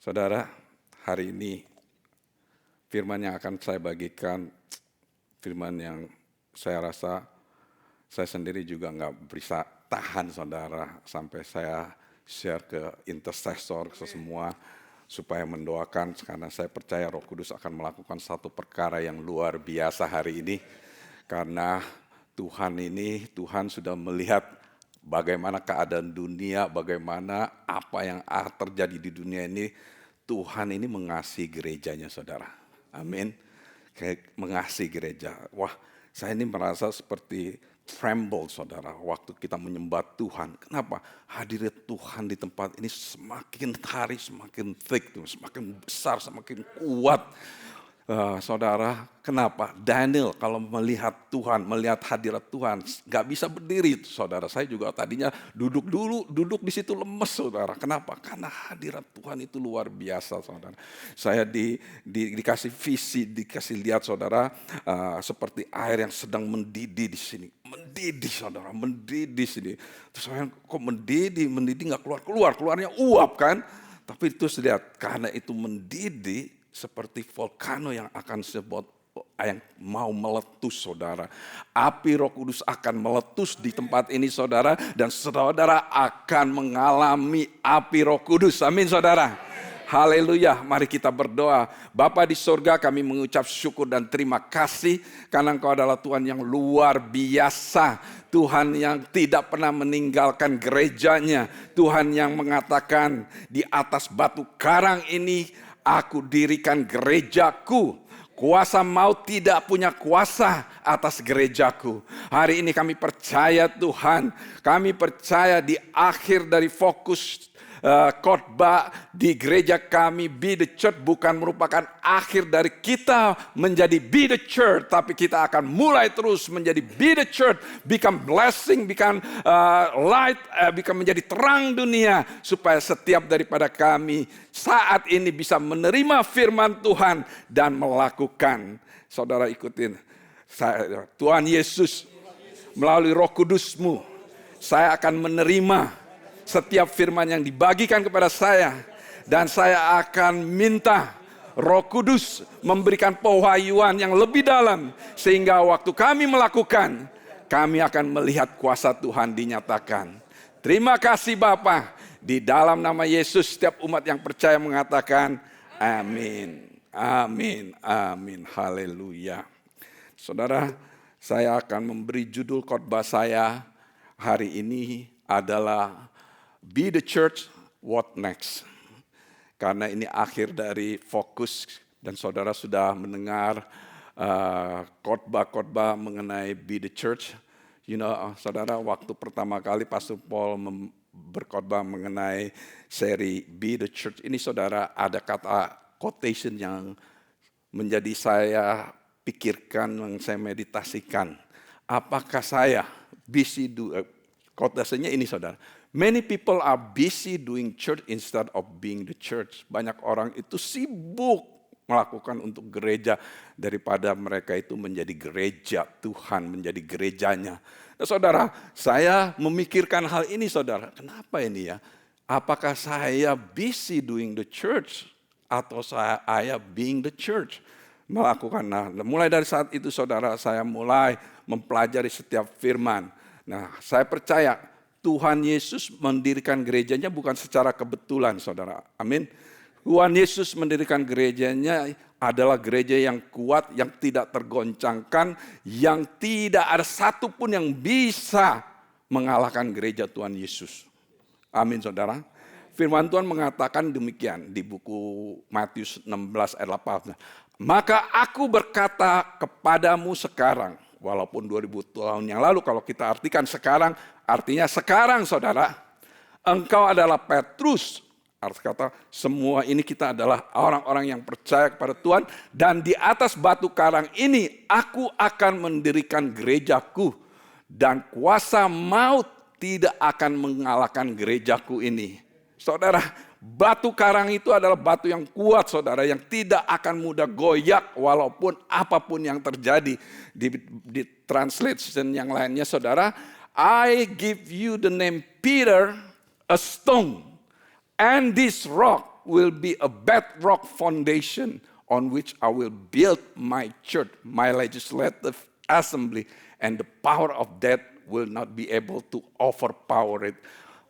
Saudara, hari ini firman yang akan saya bagikan, firman yang saya rasa saya sendiri juga nggak bisa tahan saudara, sampai saya share ke intercessor, ke semua, supaya mendoakan, karena saya percaya Roh Kudus akan melakukan satu perkara yang luar biasa hari ini. Karena Tuhan sudah melihat bagaimana keadaan dunia, bagaimana apa yang terjadi di dunia ini. Tuhan ini mengasihi gerejanya saudara. Amin. Kayak mengasihi gereja. Wah, saya ini merasa seperti tremble saudara waktu kita menyembah Tuhan. Kenapa? Hadirat Tuhan di tempat ini semakin hari semakin thick, semakin besar, semakin kuat. Saudara, kenapa? Daniel kalau melihat Tuhan, melihat hadirat Tuhan, gak bisa berdiri. Saudara, saya juga tadinya duduk di situ lemes saudara. Kenapa? Karena hadirat Tuhan itu luar biasa saudara. Saya dikasih visi, dikasih lihat saudara, seperti air yang sedang mendidih di sini. Mendidih saudara, mendidih sini. Terus saya kok mendidih gak keluarnya uap kan. Tapi itu lihat, karena itu mendidih, seperti volcano yang akan yang mau meletus saudara. Api Roh Kudus akan meletus di tempat ini saudara. Dan saudara akan mengalami api Roh Kudus. Amin saudara. Haleluya, mari kita berdoa. Bapa di sorga, kami mengucap syukur dan terima kasih karena Engkau adalah Tuhan yang luar biasa. Tuhan yang tidak pernah meninggalkan gerejanya. Tuhan yang mengatakan di atas batu karang ini aku dirikan gerejaku. Kuasa maut tidak punya kuasa atas gerejaku. Hari ini kami percaya Tuhan. Kami percaya di akhir dari fokus khotbah di gereja kami, Be the Church, bukan merupakan akhir dari kita menjadi Be the Church, tapi kita akan mulai terus menjadi Be the Church, become blessing, become light, become menjadi terang dunia, supaya setiap daripada kami saat ini bisa menerima firman Tuhan dan melakukan. Saudara ikutin Tuhan Yesus melalui Roh Kudus-Mu, saya akan menerima setiap firman yang dibagikan kepada saya. Dan saya akan minta Roh Kudus memberikan pewahyuan yang lebih dalam. Sehingga waktu kami melakukan, kami akan melihat kuasa Tuhan dinyatakan. Terima kasih Bapa. Di dalam nama Yesus setiap umat yang percaya mengatakan amin. Amin. Amin. Haleluya. Saudara, saya akan memberi judul khotbah saya hari ini adalah Be the Church, what next? Karena ini akhir dari fokus dan saudara sudah mendengar khotbah-khotbah mengenai Be the Church. Saudara, waktu pertama kali Pastor Paul berkhotbah mengenai seri Be the Church ini, saudara, ada kata quotation yang menjadi saya pikirkan, yang saya meditasikan. Apakah saya busy quotationnya ini saudara. Many people are busy doing church instead of being the church. Banyak orang itu sibuk melakukan untuk gereja daripada mereka itu menjadi gereja Tuhan, menjadi gerejanya. Nah, saudara, saya memikirkan hal ini saudara. Kenapa ini ya? Apakah saya busy doing the church atau saya being the church? Melakukan. Nah, mulai dari saat itu saudara, saya mulai mempelajari setiap firman. Nah, saya percaya Tuhan Yesus mendirikan gerejanya bukan secara kebetulan, saudara. Amin. Tuhan Yesus mendirikan gerejanya adalah gereja yang kuat, yang tidak tergoncangkan, yang tidak ada satupun yang bisa mengalahkan gereja Tuhan Yesus. Amin, saudara. Firman Tuhan mengatakan demikian di buku Matius 16 ayat 8. Maka aku berkata kepadamu sekarang, walaupun 2000 tahun yang lalu, kalau kita artikan sekarang, artinya sekarang saudara, engkau adalah Petrus. Arti kata semua ini kita adalah orang-orang yang percaya kepada Tuhan. Dan di atas batu karang ini aku akan mendirikan gerejaku. Dan kuasa maut tidak akan mengalahkan gerejaku ini. Saudara, batu karang itu adalah batu yang kuat saudara, yang tidak akan mudah goyak walaupun apapun yang terjadi. Di translation yang lainnya saudara, I give you the name Peter, a stone, and this rock will be a bedrock foundation on which I will build my church, my legislative assembly, and the power of death will not be able to overpower it.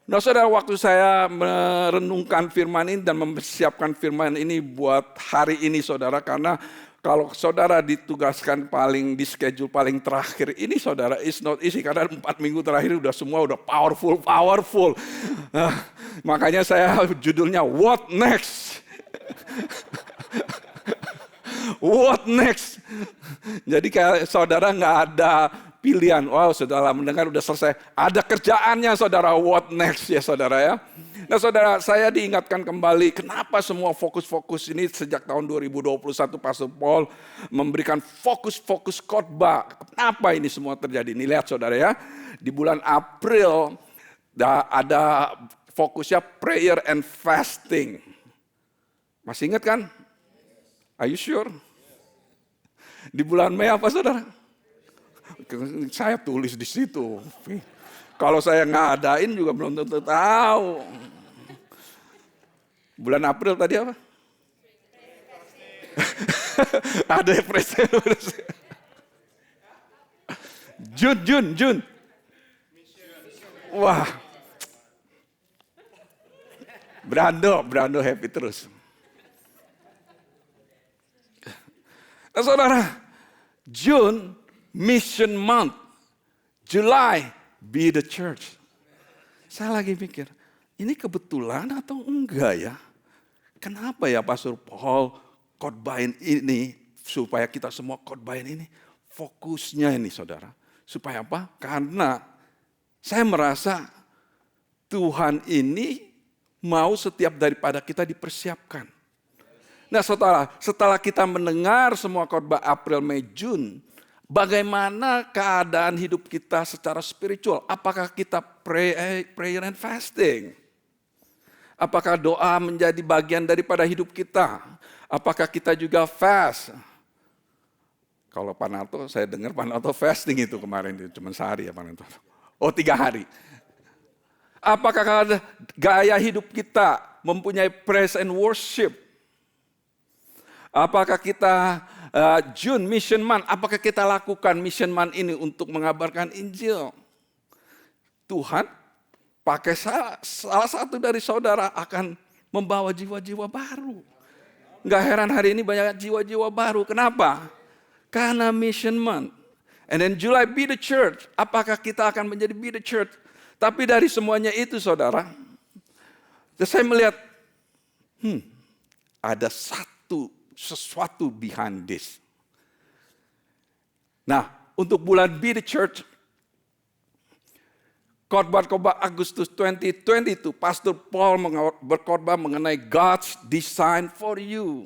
Nah saudara, waktu saya merenungkan firman ini dan mempersiapkan firman ini buat hari ini saudara, karena kalau saudara ditugaskan di schedule paling terakhir ini saudara, is not easy, karena 4 minggu terakhir semua udah powerful. Makanya saya judulnya What Next? What next? Jadi kayak saudara nggak ada pilihan. Wow, saudara mendengar udah selesai. Ada kerjaannya saudara, what next ya saudara ya. Nah saudara, saya diingatkan kembali kenapa semua fokus-fokus ini sejak tahun 2021 Pastor Paul memberikan fokus-fokus khotbah. Kenapa ini semua terjadi? Ini lihat saudara ya. Di bulan April ada fokusnya prayer and fasting. Masih ingat kan? Are you sure? Di bulan Mei apa saudara? Saya tulis di situ. Kalau saya ngadain juga belum tentu tahu. Bulan April tadi apa? Ada presiden. Jun. Wah. Brando happy terus. Nah, saudara, June Mission Month, July Be the Church. Saya lagi pikir, ini kebetulan atau enggak ya? Kenapa ya Pastor Paul khotbahin ini, supaya kita semua khotbahin ini? Fokusnya ini saudara, supaya apa? Karena saya merasa Tuhan ini mau setiap daripada kita dipersiapkan. Nah saudara, setelah kita mendengar semua khotbah April, Mei, Jun, bagaimana keadaan hidup kita secara spiritual? Apakah kita prayer and fasting? Apakah doa menjadi bagian daripada hidup kita? Apakah kita juga fast? Kalau Pak Nato, saya dengar Pak Nato fasting itu kemarin, cuma sehari ya Pak Nato. Oh 3 hari. Apakah gaya hidup kita mempunyai praise and worship? Apakah kita June Mission Month, apakah kita lakukan Mission Month ini untuk mengabarkan Injil? Tuhan pakai salah satu dari saudara akan membawa jiwa-jiwa baru. Nggak heran hari ini banyak jiwa-jiwa baru. Kenapa? Karena Mission Month. And then July Be the Church. Apakah kita akan menjadi Be the Church? Tapi dari semuanya itu saudara, saya melihat ada sesuatu behind this. Nah, untuk bulan Be the Church, khotbah Agustus 2022, Pastor Paul berkhotbah mengenai God's design for you.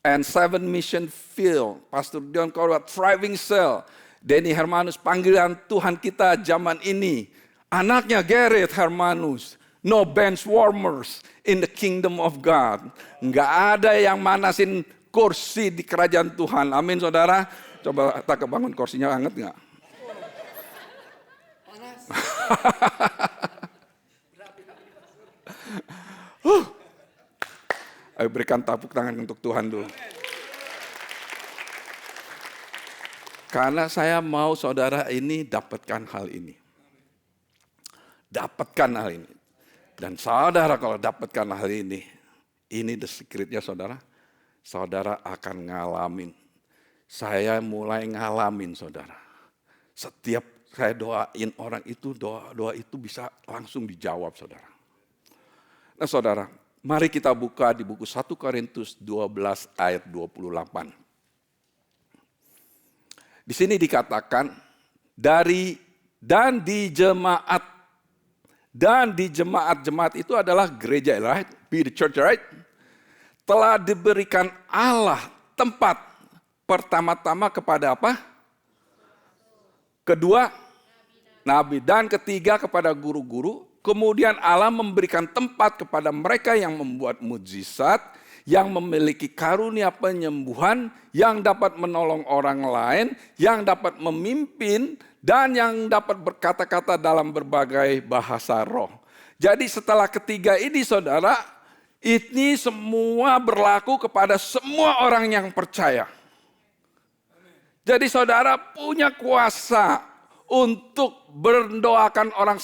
And 7 mission field, Pastor Dion khotbah Thriving Cell, Denny Hermanus panggilan Tuhan kita zaman ini. Anaknya Gareth Hermanus, no bench warmers in the kingdom of God. Enggak ada yang manasin kursi di kerajaan Tuhan. Amin saudara. Coba tak kebangun kursinya hangat enggak? Panas. Ayo berikan tepuk tangan untuk Tuhan dulu. Karena saya mau saudara ini dapatkan hal ini. Dapatkan hal ini. Dan saudara kalau dapatkan hal ini the secretnya saudara. Saudara akan ngalamin. Saya mulai ngalamin saudara. Setiap saya doain orang itu, doa itu bisa langsung dijawab saudara. Nah saudara, mari kita buka di buku 1 Korintus 12 ayat 28. Di sini dikatakan, dan di jemaat itu adalah gereja, right? Be the church, right? Telah diberikan Allah tempat pertama-tama kepada apa? Kedua, nabi. Dan ketiga kepada guru-guru. Kemudian Allah memberikan tempat kepada mereka yang membuat mukjizat, yang memiliki karunia penyembuhan, yang dapat menolong orang lain, yang dapat memimpin, dan yang dapat berkata-kata dalam berbagai bahasa roh. Jadi setelah ketiga ini saudara, Ini semua berlaku kepada semua orang yang percaya. Jadi saudara punya kuasa untuk mendoakan orang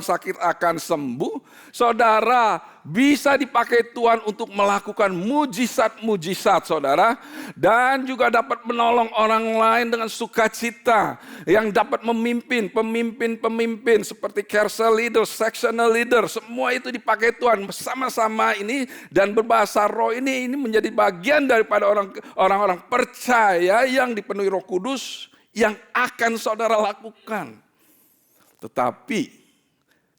sakit akan sembuh. Saudara bisa dipakai Tuhan untuk melakukan mujizat-mujizat saudara. Dan juga dapat menolong orang lain dengan sukacita. Yang dapat memimpin pemimpin seperti carousel leader, sectional leader. Semua itu dipakai Tuhan bersama-sama ini. Dan berbahasa roh ini menjadi bagian daripada orang-orang percaya yang dipenuhi Roh Kudus. Yang akan saudara lakukan. Tetapi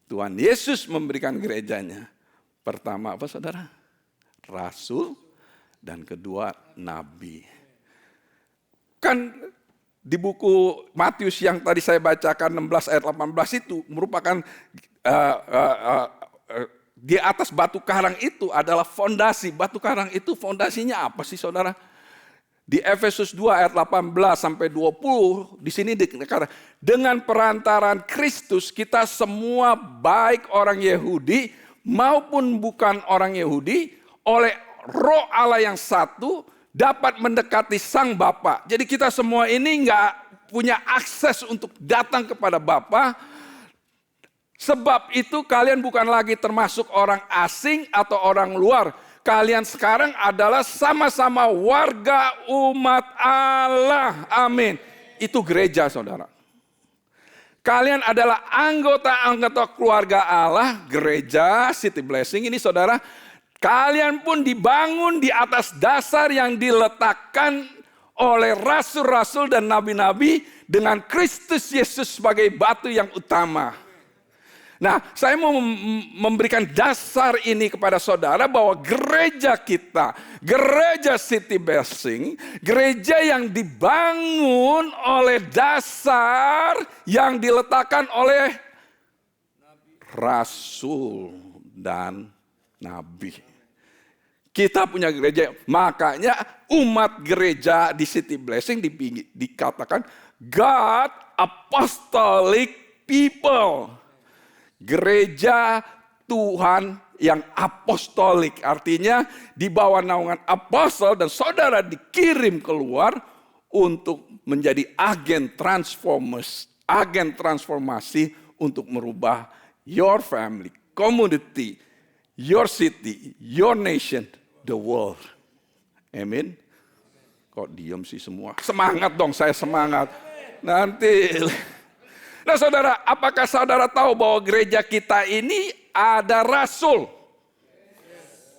Tuhan Yesus memberikan gerejanya. Pertama apa saudara? Rasul. Dan kedua nabi. Kan di buku Matius yang tadi saya bacakan 16 ayat 18 itu merupakan di atas batu karang itu adalah fondasi. Batu karang itu fondasinya apa sih saudara? Di Efesus 2 ayat 18 sampai 20 di sini dikatakan dengan perantaraan Kristus kita semua baik orang Yahudi maupun bukan orang Yahudi oleh Roh Allah yang satu dapat mendekati Sang Bapa. Jadi kita semua ini nggak punya akses untuk datang kepada Bapa. Sebab itu kalian bukan lagi termasuk orang asing atau orang luar. Kalian sekarang adalah sama-sama warga umat Allah. Amin. Itu gereja saudara. Kalian adalah anggota-anggota keluarga Allah. Gereja City Blessing ini saudara. Kalian pun dibangun di atas dasar yang diletakkan oleh rasul-rasul dan nabi-nabi. Dengan Kristus Yesus sebagai batu yang utama. Nah, saya mau memberikan dasar ini kepada saudara bahwa gereja kita, gereja City Blessing, gereja yang dibangun oleh dasar yang diletakkan oleh rasul dan nabi. Kita punya gereja, makanya umat gereja di City Blessing dikatakan God Apostolic People. Gereja Tuhan yang apostolik. Artinya di bawah naungan apostol dan saudara dikirim keluar untuk menjadi agen transformasi untuk merubah your family, community, your city, your nation, the world. Amin. Kok diam sih semua? Semangat dong, saya semangat. Nanti... Nah saudara, apakah saudara tahu bahwa gereja kita ini ada rasul?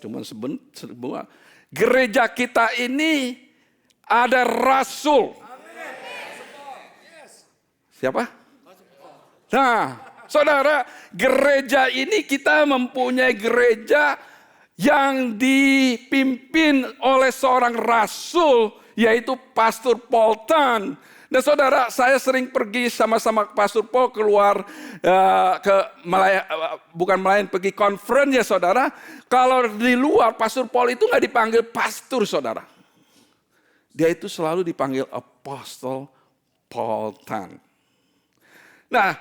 Cuman sebuah gereja kita ini ada rasul. Siapa? Nah, saudara, gereja ini kita mempunyai gereja yang dipimpin oleh seorang rasul, yaitu Pastor Paul Tan. Nah saudara, saya sering pergi sama-sama Pastor Paul keluar bukan melayani, pergi conference ya saudara. Kalau di luar Pastor Paul itu nggak dipanggil pastor saudara. Dia itu selalu dipanggil Apostle Paul Tan. Nah,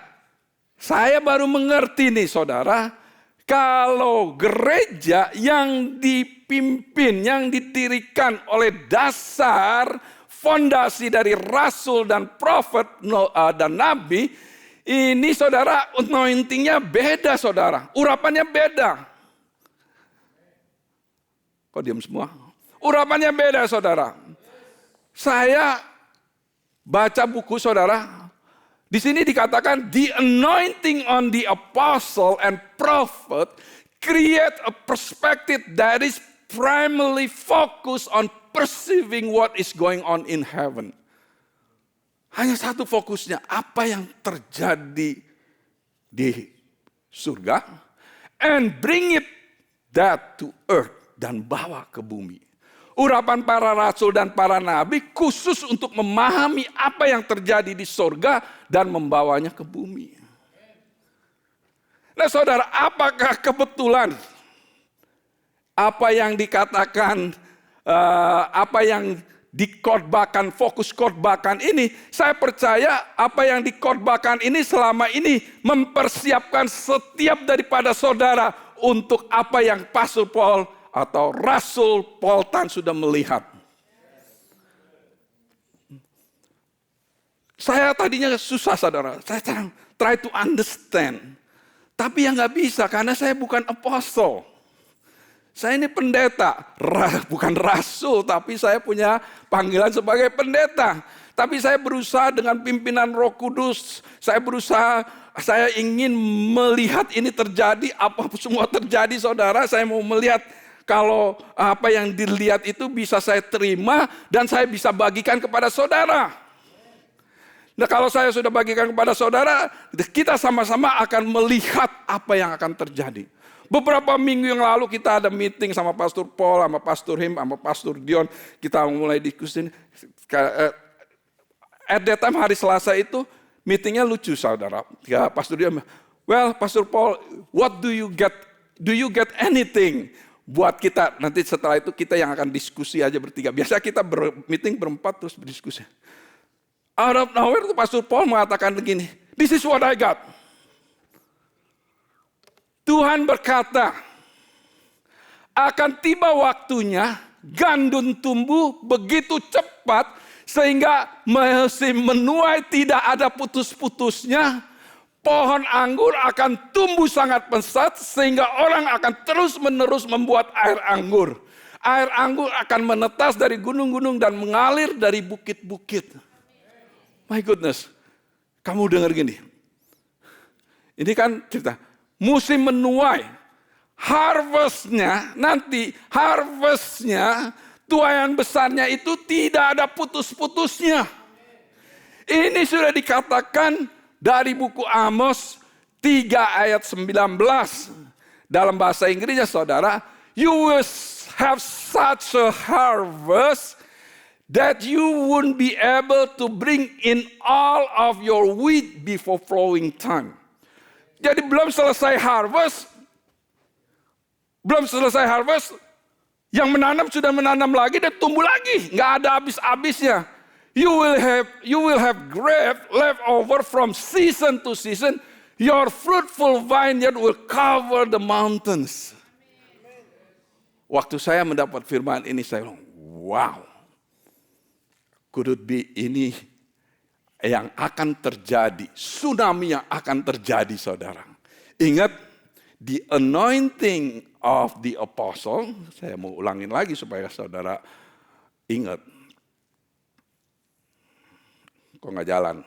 saya baru mengerti nih saudara, kalau gereja yang dipimpin, yang didirikan oleh dasar fondasi dari rasul dan prophet dan nabi, ini saudara anointingnya beda saudara. Urapannya beda. Kok diam semua? Urapannya beda saudara. Saya baca buku saudara. Di sini dikatakan the anointing on the apostle and prophet create a perspective that is primarily focused on perceiving what is going on in heaven. Hanya satu fokusnya, apa yang terjadi di surga, and bring it that to earth, dan bawa ke bumi. Urapan para rasul dan para nabi khusus untuk memahami apa yang terjadi di surga dan membawanya ke bumi. Nah saudara, apakah kebetulan apa yang dikatakan, apa yang dikhotbahkan, fokus khotbahkan ini, saya percaya apa yang dikhotbahkan ini selama ini mempersiapkan setiap daripada saudara untuk apa yang Pastor Paul atau Rasul Paul Tan sudah melihat. Saya tadinya susah, saudara. Saya try to understand. Tapi yang nggak bisa karena saya bukan apostle. Saya ini pendeta, bukan rasul, tapi saya punya panggilan sebagai pendeta. Tapi saya berusaha dengan pimpinan Roh Kudus. Saya ingin melihat ini terjadi, apa semua terjadi, saudara. Saya mau melihat kalau apa yang dilihat itu bisa saya terima dan saya bisa bagikan kepada saudara. Nah, kalau saya sudah bagikan kepada saudara, kita sama-sama akan melihat apa yang akan terjadi. Beberapa minggu yang lalu kita ada meeting sama Pastor Paul, sama Pastor Him, sama Pastor Dion. Kita mulai diskusi. At that time hari Selasa itu meetingnya lucu, saudara. Ya, Pastor Dion, well, Pastor Paul, what do you get? Do you get anything? Buat kita, nanti setelah itu kita yang akan diskusi aja bertiga. Biasa kita meeting berempat terus berdiskusi. Out of nowhere itu Pastor Paul mengatakan begini, this is what I got. Tuhan berkata, akan tiba waktunya gandum tumbuh begitu cepat sehingga musim menuai tidak ada putus-putusnya. Pohon anggur akan tumbuh sangat pesat sehingga orang akan terus-menerus membuat air anggur. Air anggur akan menetas dari gunung-gunung dan mengalir dari bukit-bukit. My goodness, kamu dengar gini. Ini kan cerita, musim menuai, harvestnya, tuaian besarnya itu tidak ada putus-putusnya. Ini sudah dikatakan dari buku Amos 3 ayat 19. Dalam bahasa Inggrisnya, saudara, you will have such a harvest that you won't be able to bring in all of your wheat before flowing time. Jadi belum selesai harvest, yang menanam sudah menanam lagi dan tumbuh lagi, nggak ada habis-habisnya. You will have grape left over from season to season. Your fruitful vineyard will cover the mountains. Waktu saya mendapat firman ini, saya bilang, wow. Could it be ini yang akan terjadi, tsunami yang akan terjadi, saudara. Ingat, the anointing of the apostle, saya mau ulangin lagi supaya saudara ingat. Kok nggak jalan?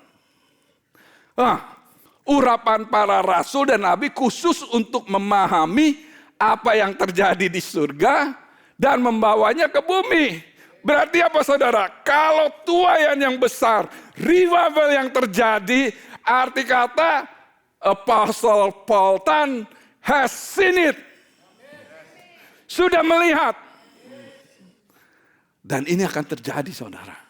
Urapan para rasul dan nabi khusus untuk memahami apa yang terjadi di surga dan membawanya ke bumi. Berarti apa, saudara? Kalau tuaian yang besar, revival yang terjadi, arti kata Apostle Paul Tan has seen it. Sudah melihat. Dan ini akan terjadi, saudara.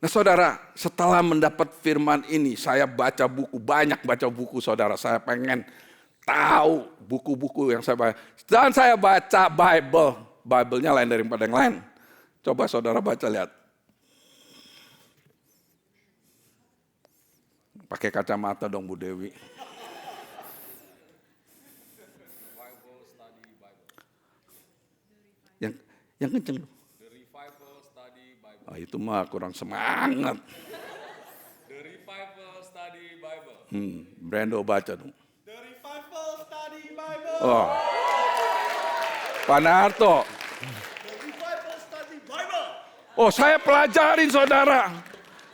Nah, saudara, setelah mendapat firman ini, saya banyak baca buku, saudara. Saya pengen tahu buku-buku yang saya baca. Dan saya baca Bible. Bible-nya lain daripada yang lain. Coba saudara baca, lihat. Pakai kacamata dong, Bu Dewi. Yang kenceng. The Revival Study Bible. Itu mah kurang semangat. The Revival Study Bible. Brando baca dong. The Revival Study Bible. Oh. Pak Narto. The Revival Study Bible. Oh, saya pelajarin, saudara.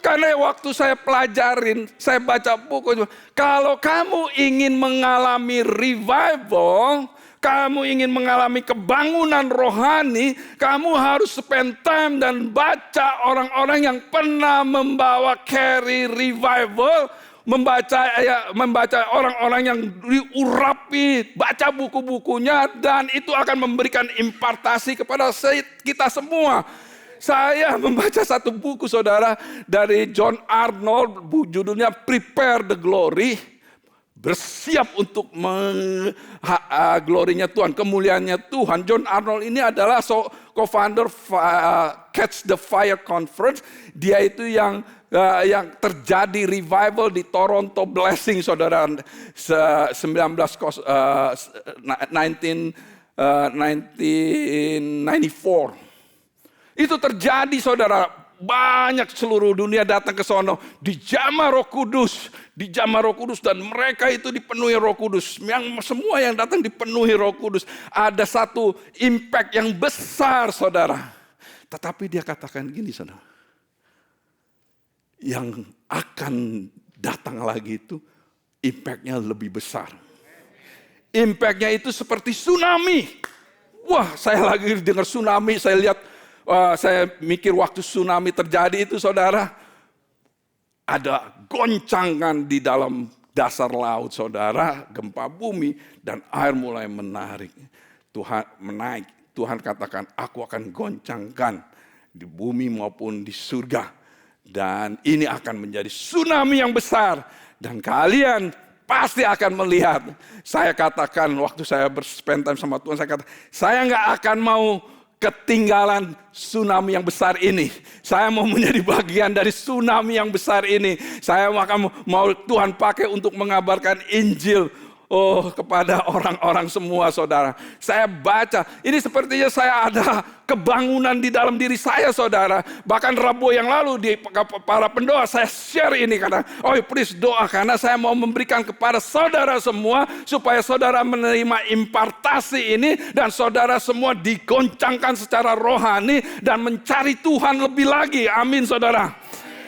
Karena waktu saya pelajarin, saya baca buku. Kalau kamu ingin mengalami revival, kamu ingin mengalami kebangunan rohani, kamu harus spend time dan baca orang-orang yang pernah membawa carry revival, membaca orang-orang yang diurapi, baca buku-bukunya, dan itu akan memberikan impartasi kepada kita semua. Saya membaca satu buku, saudara, dari John Arnold, judulnya Prepare the Glory. bersiap untuk glorinya Tuhan, kemuliaannya Tuhan. John Arnold ini adalah co-founder Catch the Fire Conference. Dia itu yang terjadi revival di Toronto Blessing, saudara, 1994. Itu terjadi, saudara. Banyak seluruh dunia datang ke sono, dijamah Roh Kudus, dan mereka itu dipenuhi Roh Kudus. Semua yang datang dipenuhi Roh Kudus. Ada satu impact yang besar, saudara. Tetapi dia katakan gini, saudara, yang akan datang lagi itu impactnya lebih besar. Impactnya itu seperti tsunami. Wah, saya lagi dengar tsunami, saya lihat. Saya mikir waktu tsunami terjadi itu, saudara, ada goncangan di dalam dasar laut, saudara, gempa bumi, dan air mulai menarik. Tuhan menaik. Tuhan katakan, aku akan goncangkan di bumi maupun di surga. Dan ini akan menjadi tsunami yang besar. Dan kalian pasti akan melihat. Saya katakan, waktu saya berspend time sama Tuhan, saya katakan, saya nggak akan mau ketinggalan tsunami yang besar ini. Saya mau menjadi bagian dari tsunami yang besar ini. Saya mau Tuhan pakai untuk mengabarkan Injil kepada orang-orang semua, saudara. Saya baca, ini sepertinya saya ada kebangunan di dalam diri saya, saudara. Bahkan Rabu yang lalu di para pendoa saya share ini, karena please doa, karena saya mau memberikan kepada saudara semua supaya saudara menerima impartasi ini dan saudara semua digoncangkan secara rohani dan mencari Tuhan lebih lagi. Amin, saudara.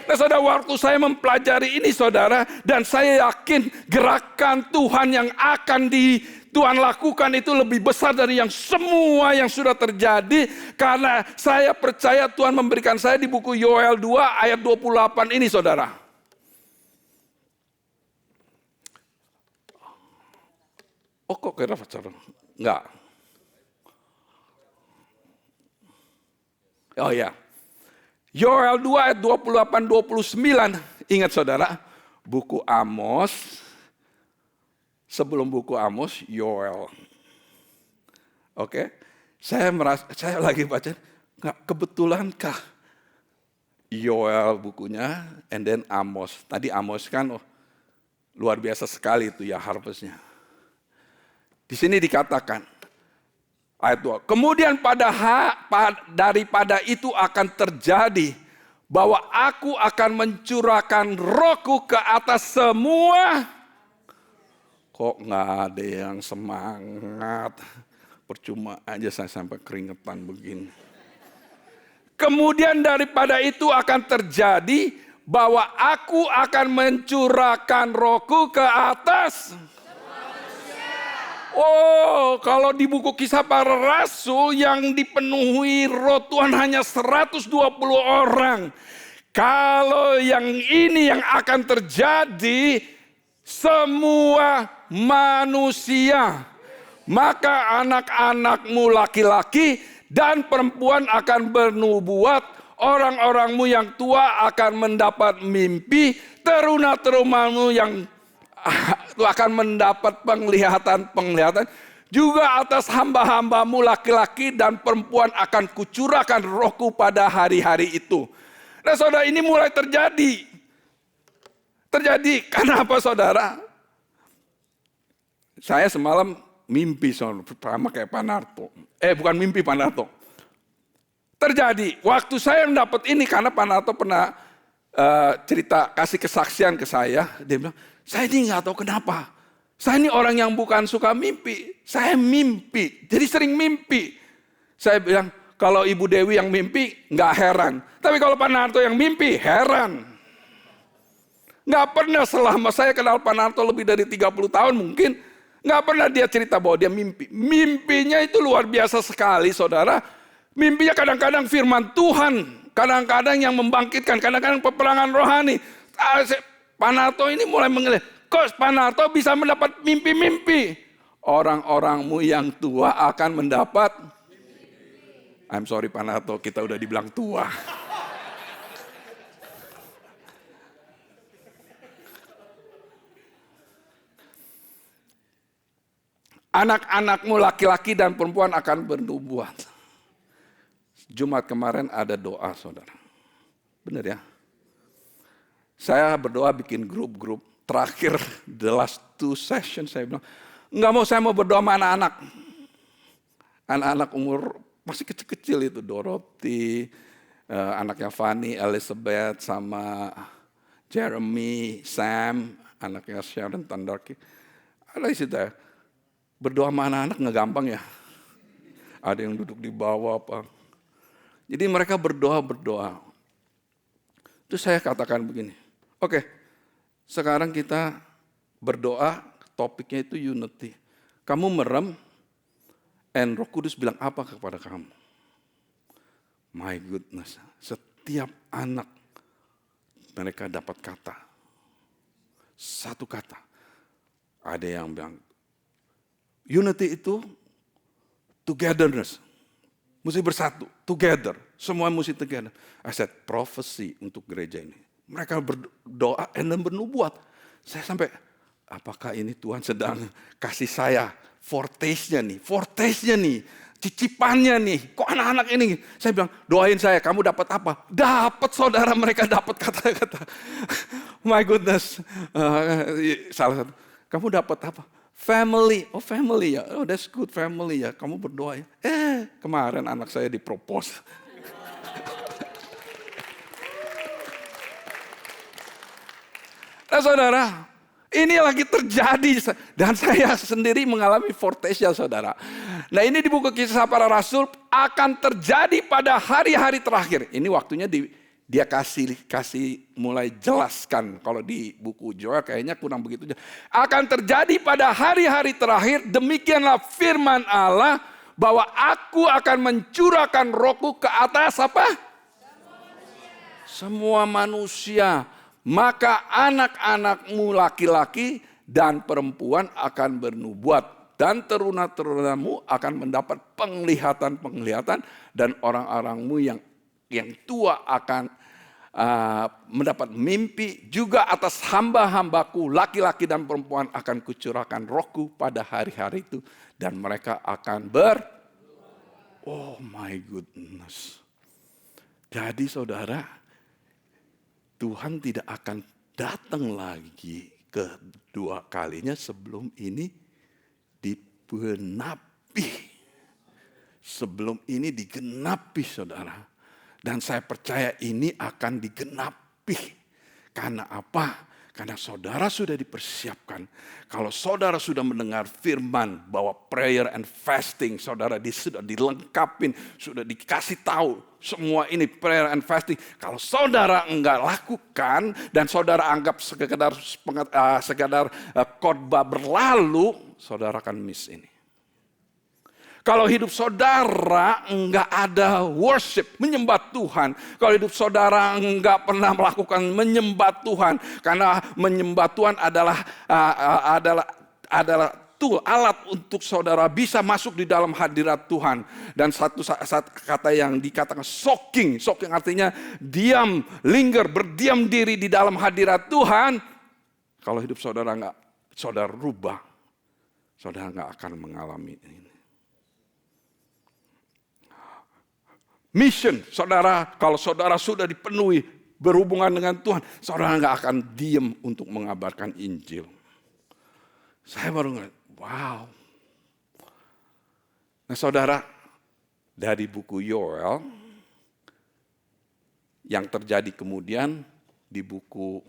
Nah, saudara, waktu saya mempelajari ini, saudara, dan saya yakin gerakan Tuhan yang akan Tuhan lakukan itu lebih besar dari yang semua yang sudah terjadi, karena saya percaya Tuhan memberikan saya di buku Yoel 2 ayat 28 ini, saudara. Kok kira pacaran? Enggak. Oh ya. Yoel 2 ayat 28-29. Ingat, saudara, buku Amos, sebelum buku Amos, Yoel. Oke. Saya lagi baca, kebetulankah Yoel bukunya, and then Amos. Tadi Amos kan luar biasa sekali itu ya harvestnya. Di sini dikatakan, ayat 2. Kemudian daripada itu akan terjadi bahwa aku akan mencurahkan rohku ke atas semua. Kok nggak ada yang semangat? Percuma aja saya sampai keringetan begini. Kemudian daripada itu akan terjadi bahwa aku akan mencurahkan rohku ke atas. Kalau di buku Kisah Para Rasul yang dipenuhi roh Tuhan hanya 120 orang. Kalau yang ini yang akan terjadi semua manusia. Maka anak-anakmu laki-laki dan perempuan akan bernubuat. Orang-orangmu yang tua akan mendapat mimpi. Teruna-terumamu yang akan mendapat penglihatan. Juga atas hamba-hambamu laki-laki dan perempuan akan kucurahkan rohku pada hari-hari itu. Nah, saudara, ini mulai terjadi. Karena apa, saudara? Saya semalam mimpi, sama kayak Pak Narto. Bukan mimpi Pak Narto. Terjadi. Waktu saya mendapat ini, karena Pak Narto pernah cerita, kasih kesaksian ke saya. Dia bilang, saya ini nggak tahu kenapa. Saya ini orang yang bukan suka mimpi. Saya mimpi, jadi sering mimpi. Saya bilang, kalau Ibu Dewi yang mimpi, nggak heran. Tapi kalau Pak Narto yang mimpi, heran. Nggak pernah selama saya kenal Pak Narto lebih dari 30 tahun mungkin, nggak pernah dia cerita bahwa dia mimpi. Mimpinya itu luar biasa sekali, saudara. Mimpinya kadang-kadang firman Tuhan, kadang-kadang yang membangkitkan, kadang-kadang peperangan rohani. Pak Narto ini mulai mengelih. Kok Pak Narto bisa mendapat mimpi-mimpi? Orang-orangmu yang tua akan mendapat. I'm sorry Pak Narto, kita udah dibilang tua. Anak-anakmu laki-laki dan perempuan akan bernubuat. Jumat kemarin ada doa, saudara. Benar ya? Saya berdoa bikin grup-grup. Terakhir, the last 2 sessions saya bilang, saya mau berdoa sama anak-anak. Anak-anak umur masih kecil-kecil itu, Dorothy, anaknya Fanny, Elizabeth, sama Jeremy, Sam, anaknya Sharon Tandarki. Ada isi saya, berdoa sama anak-anak nggak gampang ya. Ada yang duduk di bawah apa. Jadi mereka berdoa. Terus saya katakan begini, oke, sekarang kita berdoa, topiknya itu unity. Kamu merem, and Roh Kudus bilang apa kepada kamu? My goodness, setiap anak mereka dapat kata. Satu kata. Ada yang bilang, unity itu togetherness. Mesti bersatu, together. Semua mesti together. I said, prophecy untuk gereja ini. Mereka berdoa dan bernubuat. Saya sampai, apakah ini Tuhan sedang kasih saya foretaste-nya nih, cicipannya nih. Kok anak-anak ini? Saya bilang, doain saya, kamu dapat apa? Dapat saudara, mereka dapat kata-kata. My goodness. Salah satu, kamu dapat apa? Family, family ya, that's good family ya, kamu berdoa ya. Kemarin anak saya dipropose. Nah saudara, ini lagi terjadi dan saya sendiri mengalami foretaste ya saudara. Nah ini di buku Kisah Para Rasul akan terjadi pada hari-hari terakhir. Ini waktunya dia kasih mulai jelaskan. Kalau di buku Joel kayaknya kurang begitu. Akan terjadi pada hari-hari terakhir, demikianlah firman Allah, bahwa aku akan mencurahkan rohku ke atas apa? Semua manusia. Maka anak-anakmu laki-laki dan perempuan akan bernubuat. Dan teruna-terunamu akan mendapat penglihatan-penglihatan. Dan orang-orangmu yang tua akan mendapat mimpi. Juga atas hamba-hambaku laki-laki dan perempuan akan kucurahkan rohku pada hari-hari itu. Dan mereka akan oh my goodness. Jadi saudara, Tuhan tidak akan datang lagi kedua kalinya sebelum ini digenapi. Sebelum ini digenapi saudara. Dan saya percaya ini akan digenapi. Karena apa? Karena saudara sudah dipersiapkan. Kalau saudara sudah mendengar firman bahwa prayer and fasting, saudara sudah dilengkapin, sudah dikasih tahu semua ini prayer and fasting. Kalau saudara enggak lakukan dan saudara anggap sekedar khotbah berlalu, saudara akan miss ini. Kalau hidup saudara enggak ada worship, menyembah Tuhan. Kalau hidup saudara enggak pernah melakukan menyembah Tuhan. Karena menyembah Tuhan adalah tool, alat untuk saudara bisa masuk di dalam hadirat Tuhan. Dan satu kata yang dikatakan soaking artinya diam, linger, berdiam diri di dalam hadirat Tuhan. Kalau hidup saudara enggak, saudara rubah, saudara enggak akan mengalami ini. Mission, saudara, kalau saudara sudah dipenuhi berhubungan dengan Tuhan, saudara nggak akan diam untuk mengabarkan Injil. Saya baru ngeliat, wow. Nah saudara, dari buku Yoel, yang terjadi kemudian di buku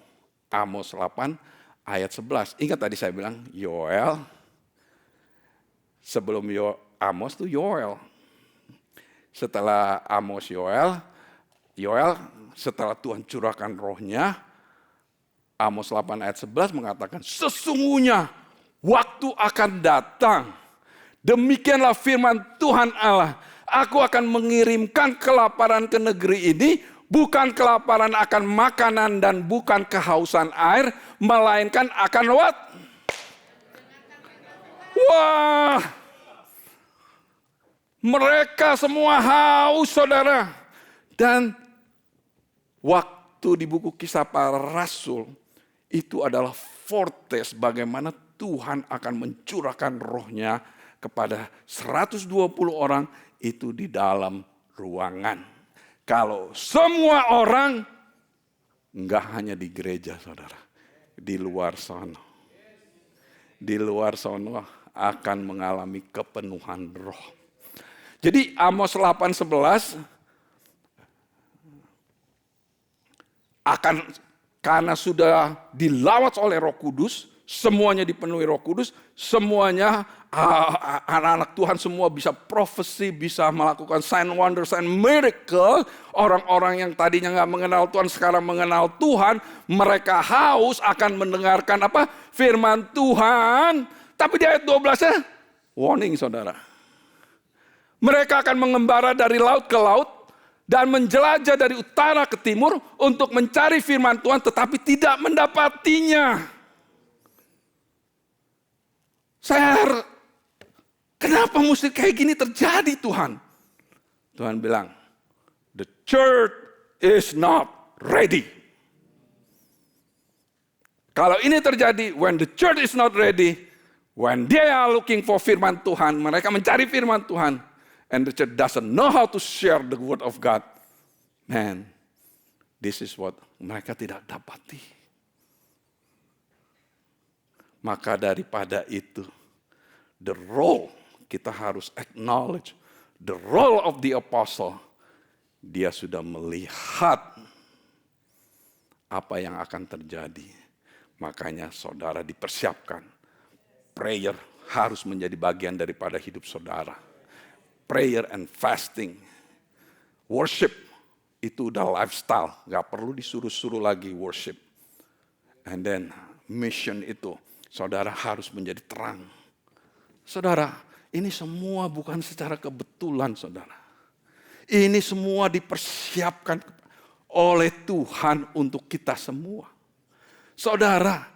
Amos 8 ayat 11. Ingat tadi saya bilang Yoel, sebelum Amos itu Yoel. Setelah Amos Yoel setelah Tuhan curahkan rohnya, Amos 8 ayat 11 mengatakan, sesungguhnya waktu akan datang, demikianlah firman Tuhan Allah, aku akan mengirimkan kelaparan ke negeri ini, bukan kelaparan akan makanan dan bukan kehausan air, melainkan akan what? Wah! Mereka semua haus saudara. Dan waktu di buku Kisah Para Rasul itu adalah foretaste bagaimana Tuhan akan mencurahkan rohnya kepada 120 orang itu di dalam ruangan. Kalau semua orang, enggak hanya di gereja saudara, di luar sana. Di luar sana akan mengalami kepenuhan roh. Jadi Amos 8:11 akan karena sudah dilawat oleh Roh Kudus, semuanya dipenuhi Roh Kudus, semuanya anak-anak Tuhan semua bisa profesi, bisa melakukan sign wonder, sign miracle. Orang-orang yang tadinya nggak mengenal Tuhan sekarang mengenal Tuhan, mereka haus akan mendengarkan apa? Firman Tuhan. Tapi di ayat 12-nya warning saudara. Mereka akan mengembara dari laut ke laut dan menjelajah dari utara ke timur untuk mencari firman Tuhan tetapi tidak mendapatinya. Kenapa mesti kayak gini terjadi Tuhan? Tuhan bilang, the church is not ready. Kalau ini terjadi, when the church is not ready, when they are looking for firman Tuhan, mereka mencari firman Tuhan, and the church doesn't know how to share the word of God, man, this is what mereka tidak dapati. Maka daripada itu, the role kita harus acknowledge, the role of the apostle, dia sudah melihat apa yang akan terjadi. Makanya saudara dipersiapkan, prayer harus menjadi bagian daripada hidup saudara. Prayer and fasting. Worship itu udah lifestyle. Gak perlu disuruh-suruh lagi worship. And then mission itu. Saudara harus menjadi terang. Saudara, ini semua bukan secara kebetulan saudara. Ini semua dipersiapkan oleh Tuhan untuk kita semua. Saudara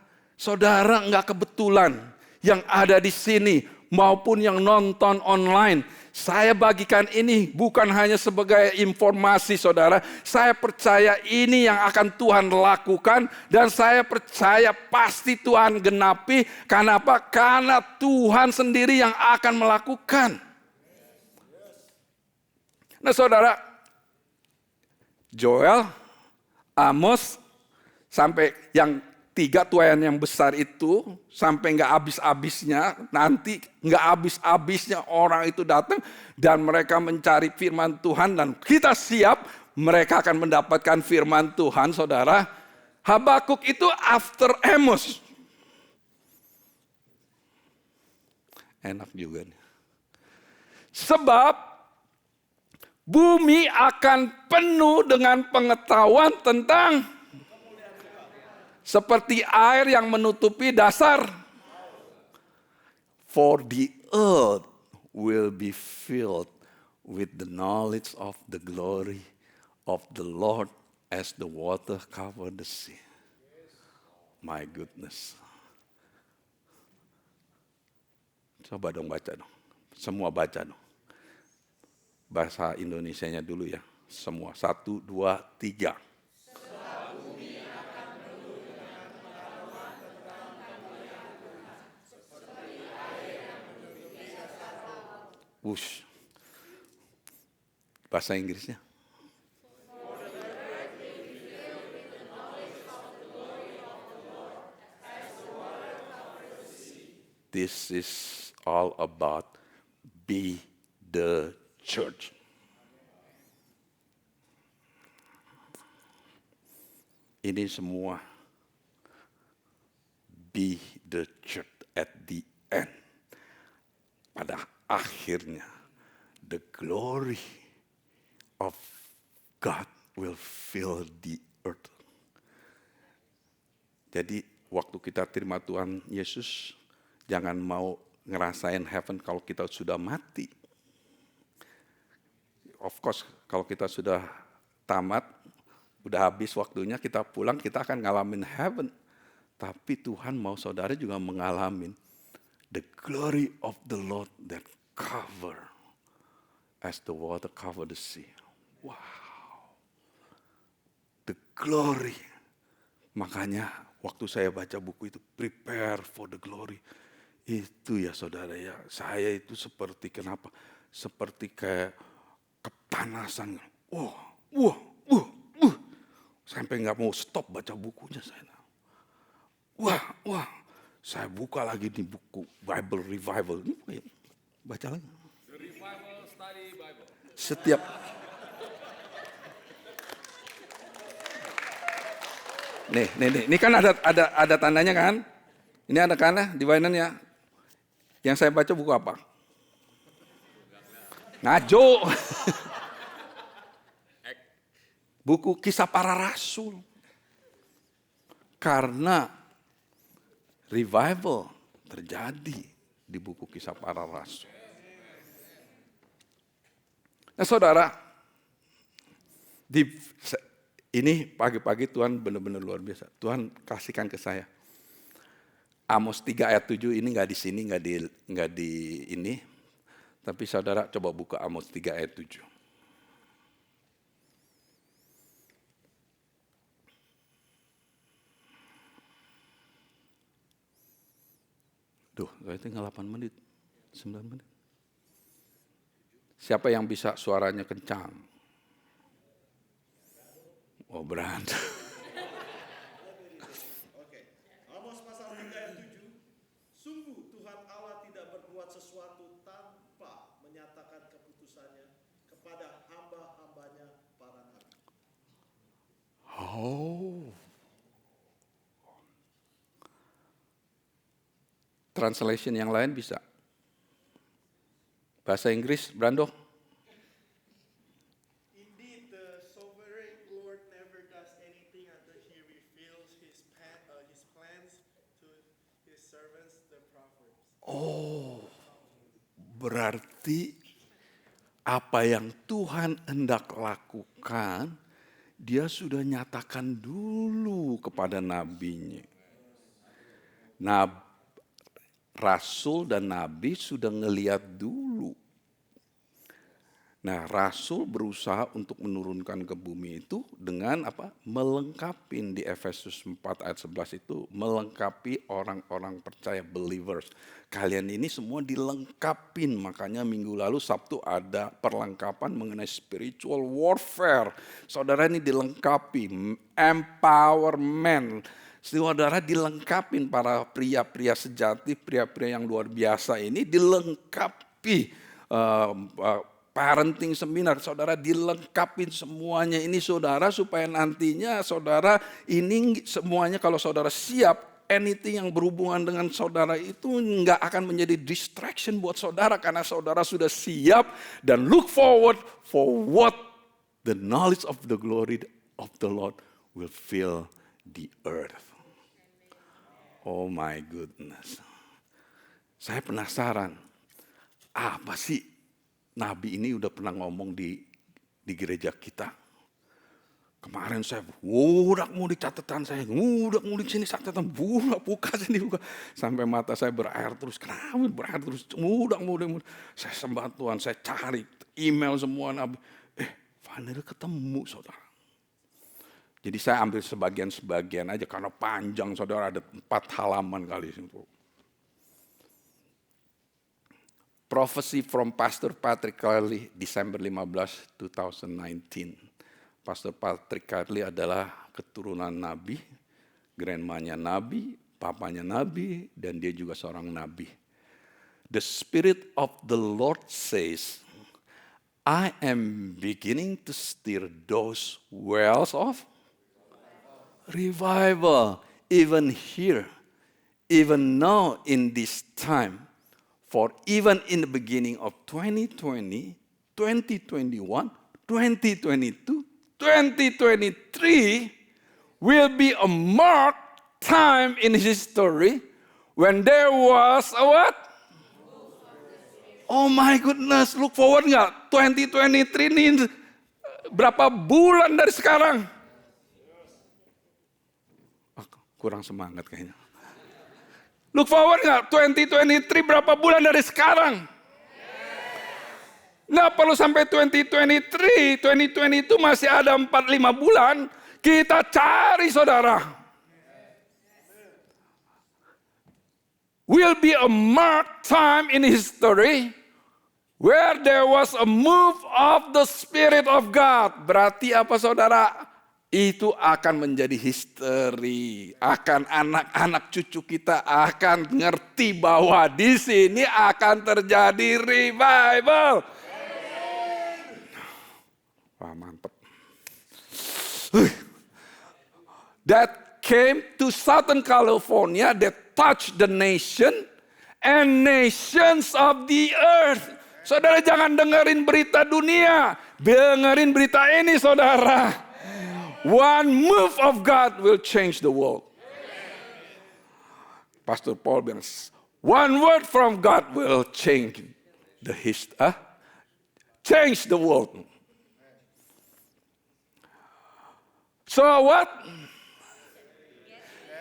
gak kebetulan yang ada di sini maupun yang nonton online. Saya bagikan ini bukan hanya sebagai informasi saudara. Saya percaya ini yang akan Tuhan lakukan. Dan saya percaya pasti Tuhan genapi. Karena apa? Karena Tuhan sendiri yang akan melakukan. Nah saudara, Joel, Amos, sampai yang 3 tuayan yang besar itu sampai nggak habis-habisnya, nanti nggak habis-habisnya orang itu datang dan mereka mencari firman Tuhan dan kita siap mereka akan mendapatkan firman Tuhan saudara. Habakuk itu after Amos. Enak juga nih. Sebab bumi akan penuh dengan pengetahuan tentang seperti air yang menutupi dasar. For the earth will be filled with the knowledge of the glory of the Lord as the water cover the sea. My goodness. Coba dong baca dong. Semua baca dong. Bahasa Indonesianya dulu ya. Semua. 1, 2, 3. Wush. Bahasa Inggrisnya. This is all about be the church. Ini semua be the church at the end. Pada akhirnya, the glory of God will fill the earth. Jadi waktu kita terima Tuhan Yesus, jangan mau ngerasain heaven kalau kita sudah mati. Of course, kalau kita sudah tamat, udah habis waktunya kita pulang, kita akan ngalamin heaven. Tapi Tuhan mau saudara juga mengalami the glory of the Lord that cover as the water cover the sea. Wow. The glory. Makanya waktu saya baca buku itu, prepare for the glory. Itu ya saudara ya, saya itu seperti kenapa? Seperti kayak kepanasan. Wah, wah, wah, wah. Sampai nggak mau stop baca bukunya saya. Wah, wah. Saya buka lagi di buku Bible Revival. Baca lagi. The Revival Study Bible. Setiap nih, ini kan ada tandanya kan? Ini ada kan di Binance-nya. Yang saya baca buku apa? Ngajo. Buku Kisah Para Rasul. Karena revival terjadi di buku Kisah Para Rasul. Nah saudara, ini pagi-pagi Tuhan benar-benar luar biasa. Tuhan kasihkan ke saya. Amos 3 ayat 7 ini nggak di sini, nggak di ini. Tapi saudara coba buka Amos 3 ayat 7. Duh, saya tinggal 8 menit, 9 menit. Siapa yang bisa suaranya kencang? Oh, berantem. Oke. Amos pasal 3 ayat 7. Sungguh Tuhan Allah tidak berbuat sesuatu tanpa menyatakan keputusannya kepada hamba-hambanya para nabi. Oh. Translation yang lain bisa. Bahasa Inggris, Brando. Indeed, the sovereign Lord never does anything until he reveals his plans to his servants, the prophets. Oh, berarti apa yang Tuhan hendak lakukan, dia sudah nyatakan dulu kepada nabinya. Rasul dan nabi sudah ngeliat dulu. Nah, rasul berusaha untuk menurunkan ke bumi itu dengan apa? Melengkapi di Efesus 4 ayat 11 itu, melengkapi orang-orang percaya, believers. Kalian ini semua dilengkapin, makanya minggu lalu Sabtu ada perlengkapan mengenai spiritual warfare. Saudara ini dilengkapi, empowerment. Saudara dilengkapin para pria-pria sejati, pria-pria yang luar biasa ini dilengkapi parenting seminar, saudara dilengkapin semuanya ini saudara supaya nantinya saudara ini semuanya kalau saudara siap, anything yang berhubungan dengan saudara itu nggak akan menjadi distraction buat saudara karena saudara sudah siap dan look forward for what the knowledge of the glory of the Lord will fill the earth. Oh my goodness. Saya penasaran, apa sih Nabi ini udah pernah ngomong di gereja kita. Kemarin saya mudik catatan saya, mudik sini catatan, buka sini buka. Sampai mata saya berair terus, kenapa berair terus, mudik. Saya sembah Tuhan, saya cari email semua Nabi. Finally ketemu saudara. Jadi saya ambil sebagian-sebagian aja karena panjang saudara, ada 4 halaman kali itu. Prophecy from Pastor Patrick Carley, Desember 15, 2019. Pastor Patrick Carley adalah keturunan Nabi, grandmanya Nabi, papanya Nabi, dan dia juga seorang Nabi. The Spirit of the Lord says, I am beginning to stir those wells of revival, even here, even now in this time, for even in the beginning of 2020, 2021, 2022, 2023 will be a marked time in history when there was a what? Oh my goodness, look forward nggak? 2023 ini berapa bulan dari sekarang? Kurang semangat kayaknya. Look forward nggak? 2023 berapa bulan dari sekarang? Nggak perlu sampai 2023, 2020 itu masih ada 4-5 bulan. Kita cari saudara. will be a marked time in history where there was a move of the Spirit of God. Berarti apa saudara? Itu akan menjadi history. Akan anak-anak cucu kita akan ngerti bahwa di sini akan terjadi revival. Wah, mantap. That came to Southern California, that touched the nation and nations of the earth. Saudara jangan dengerin berita dunia, dengerin berita ini saudara. One move of God will change the world. Pastor Paul bilang, one word from God will change change the world. So what?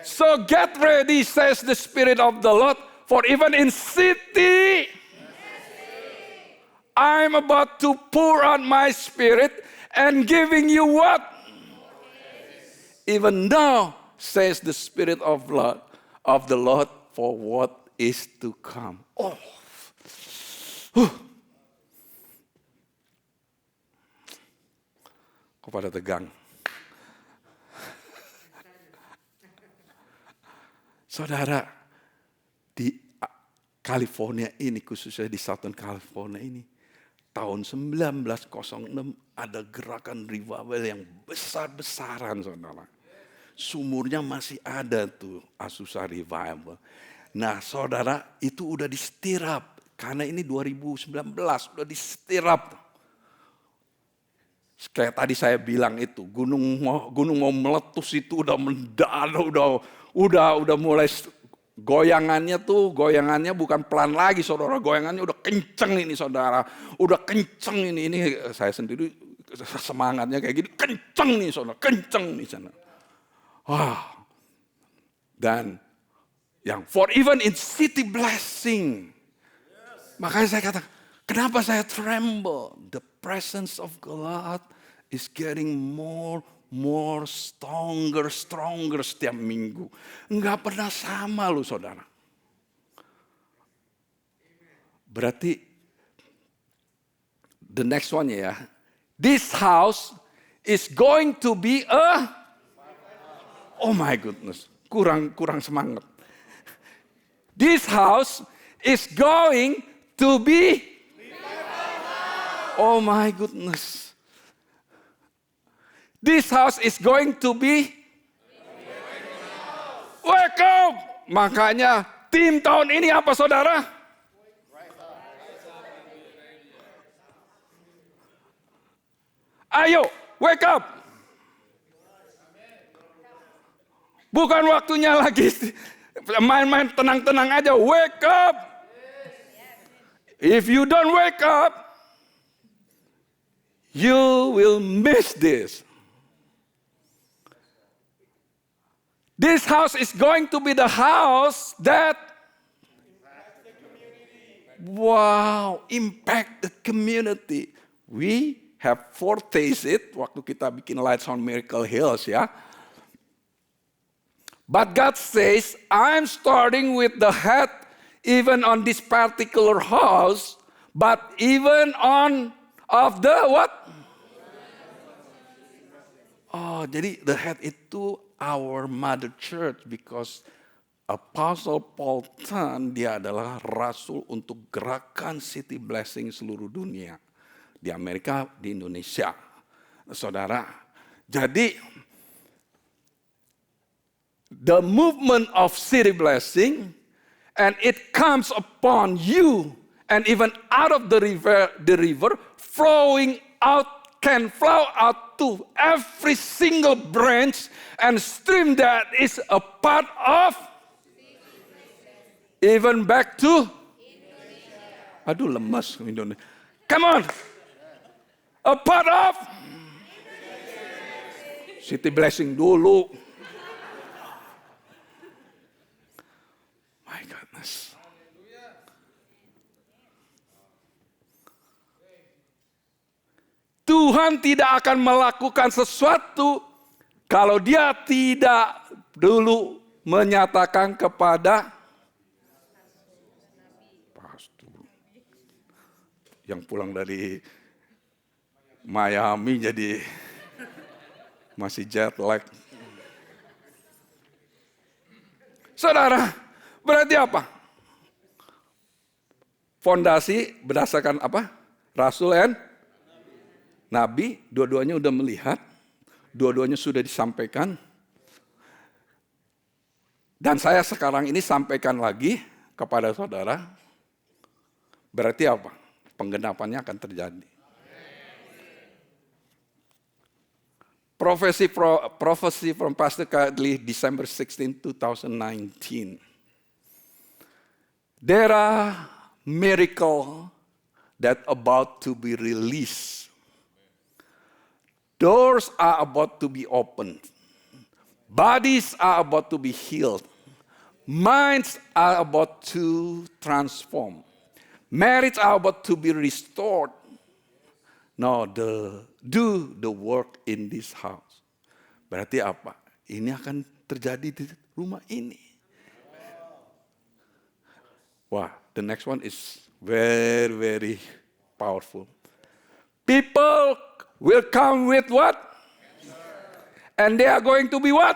So get ready, says the Spirit of the Lord, for even in city, I'm about to pour out my Spirit and giving you what? Even now, says the Spirit of the Lord, for what is to come. Oh, kok pada tegang? Saudara, di California ini, khususnya di Southern California ini, tahun 1906 ada gerakan revival yang besar-besaran, saudara. Sumurnya masih ada tuh, Azusa Revival. Nah, saudara, itu udah distirap. Karena ini 2019, udah distirap. Kayak tadi saya bilang itu, gunung mau meletus itu udah mendadak, udah mulai goyangannya bukan pelan lagi, saudara. Goyangannya udah kenceng ini, saudara. Udah kenceng ini saya sendiri semangatnya kayak gini, kenceng nih, saudara, kenceng nih sana. Wah. Dan yang for even in city blessing. Makanya saya kata, kenapa saya tremble? The presence of God is getting more stronger setiap minggu. Enggak pernah sama loh, saudara. Berarti the next one ya. This house is going to be oh my goodness, kurang semangat. This house is going to be oh my goodness. This house is going to be wake up. Makanya tim tahun ini apa, saudara? Ayo, wake up. Bukan waktunya lagi main-main tenang-tenang aja. Wake up. If you don't wake up, you will miss this. This house is going to be the house that impact the community. We have foretasted it waktu kita bikin Lights on Miracle Hills ya. But God says, I'm starting with the head even on this particular house, but even of the what? Oh, jadi the head itu our mother church because Apostle Paul dia adalah rasul untuk gerakan city blessing seluruh dunia. Di Amerika, di Indonesia. Saudara, jadi the movement of city blessing and it comes upon you and even out of the river flowing out can flow out to every single branch and stream that is a part of even back to Indonesia. Aduh lemas Indonesia. Come on. A part of city blessing dulu. My goodness. Tuhan tidak akan melakukan sesuatu kalau dia tidak dulu menyatakan kepada yang pulang dari Miami jadi masih jet lag. Saudara, berarti apa? Fondasi berdasarkan apa? Rasul dan Nabi, dua-duanya udah melihat, dua-duanya sudah disampaikan. Dan saya sekarang ini sampaikan lagi kepada saudara, berarti apa? Penggenapannya akan terjadi. Prophecy from Pastor Kadli, December 16, 2019. There are miracles that about to be released. Doors are about to be opened. Bodies are about to be healed. Minds are about to transform. Marriage are about to be restored. Now, do the work in this house. Berarti apa? Ini akan terjadi di rumah ini. Wah, the next one is very, very powerful. People will come with what? And they are going to be what?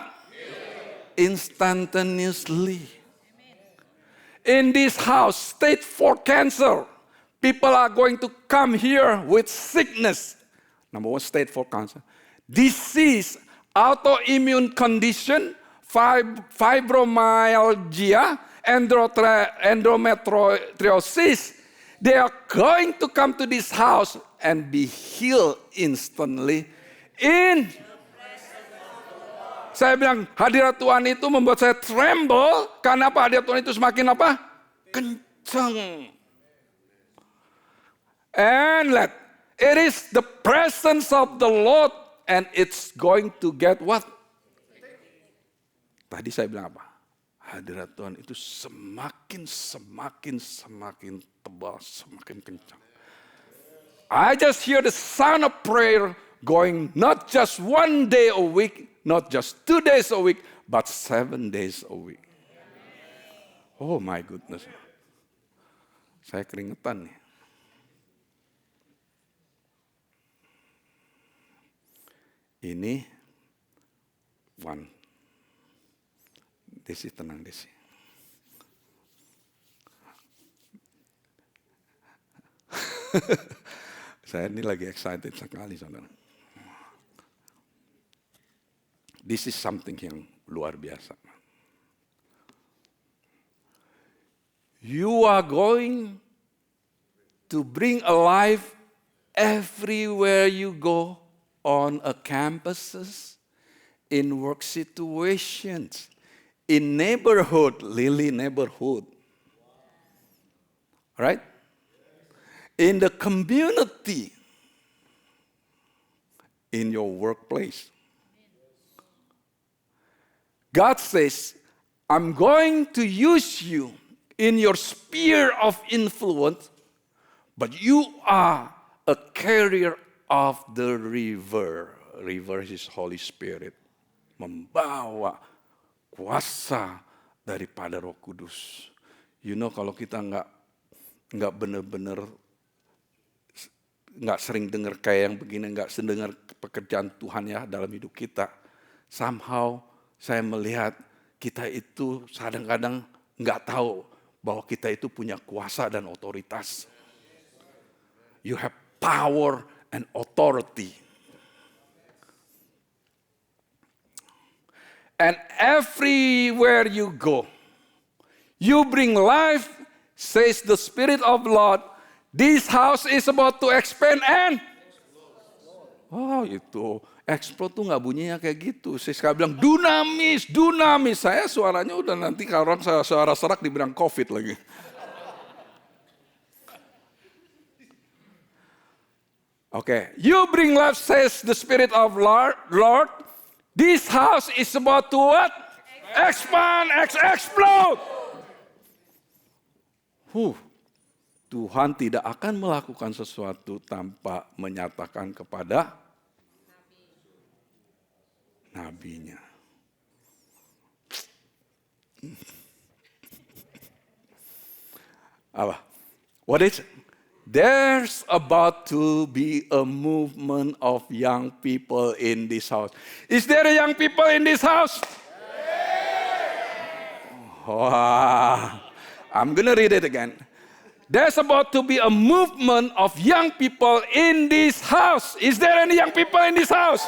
Instantaneously. In this house, stage 4 cancer, people are going to come here with sickness. Number 1, stage 4 cancer. Disease, autoimmune condition, fibromyalgia, endometriosis. They are going to come to this house and be healed instantly Saya bilang hadirat Tuhan itu membuat saya tremble. Karena apa? Hadirat Tuhan itu semakin apa? Kencang. And it is the presence of the Lord and it's going to get what? Tadi saya bilang apa? Hadirat Tuhan itu semakin tebal, semakin kencang. I just hear the sound of prayer going not just 1 day a week, not just 2 days a week, but 7 days a week. Oh my goodness. Saya keringetan nih. Ini one. Desi, tenang Desi. Saya ini lagi excited sekali, saudara. This is something yang luar biasa. You are going to bring alive everywhere you go on a campuses, in work situations, in neighborhood, Lily neighborhood. Right? In the community, in your workplace. God says, I'm going to use you in your sphere of influence, but you are a carrier of the river. River is Holy Spirit. Membawa kuasa daripada Roh Kudus. You know, kalau kita nggak benar-benar nggak sering dengar kayak yang begini, nggak sendengar pekerjaan Tuhan ya dalam hidup kita. Somehow saya melihat kita itu kadang-kadang nggak tahu bahwa kita itu punya kuasa dan otoritas. You have power and authority. And everywhere you go, you bring life, says the Spirit of the Lord. This house is about to expand and itu explode tuh nggak bunyinya kayak gitu. Saya sekali bilang dunamis. Saya suaranya udah nanti kalau orang suara serak dibilang COVID lagi. Okay, you bring life, says the Spirit of Lord. This house is about to what? Expand, explode. Tuhan tidak akan melakukan sesuatu tanpa menyatakan kepada nabinya. Apa? What is it? there's about to be a movement of young people in this house. Is there a young people in this house? Wow. I'm going to read it again. There's about to be a movement of young people in this house. Is there any young people in this house?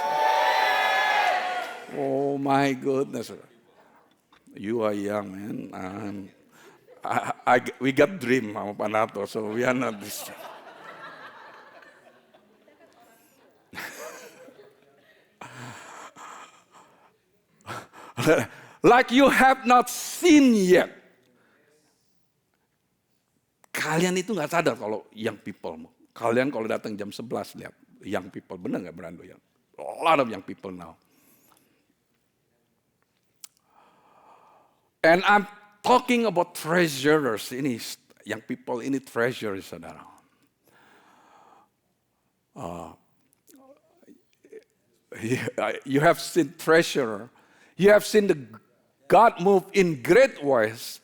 Oh my goodness. You are young, man. We got dream sama Pak Nato, so we are not this. Like you have not seen yet. Kalian itu nggak sadar kalau young people. Kalian kalau datang jam 11 lihat young people, benar nggak Brando ya? A lot of young people now. And I'm talking about treasurers. Ini young people ini treasures, saudara. You have seen treasurer. You have seen the God move in great ways.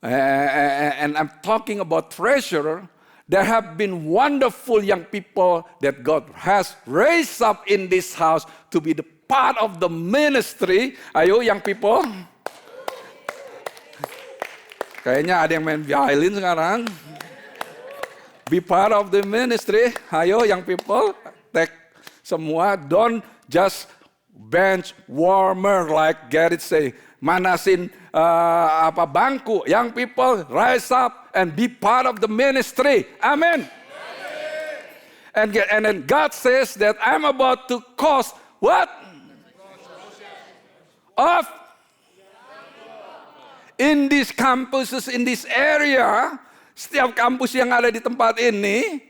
And I'm talking about treasurer. There have been wonderful young people that God has raised up in this house to be the part of the ministry. Ayo young people. Kayaknya ada yang main violin sekarang. Be part of the ministry. Ayo young people. Take semua. Don't just bench warmer like Gerrit say. Manasin bangku. Young people rise up and be part of the ministry. Amen. And then God says that I'm about to cause what? Of in these campuses, in this area, setiap kampus yang ada di tempat ini,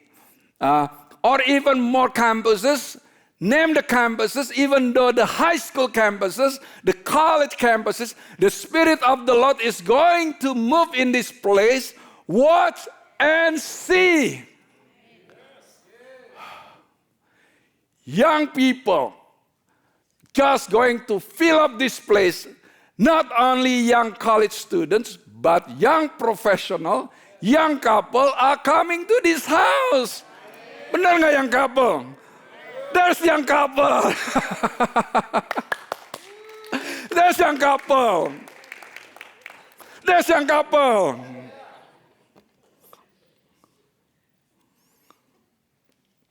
or even more campuses, name the campuses, even though the high school campuses, the college campuses, the Spirit of the Lord is going to move in this place. Watch and see. Young people just going to fill up this place. Not only young college students, but young professional, young couple are coming to this house. Benar nggak young couple? There's young couple. There's young couple. There's young couple.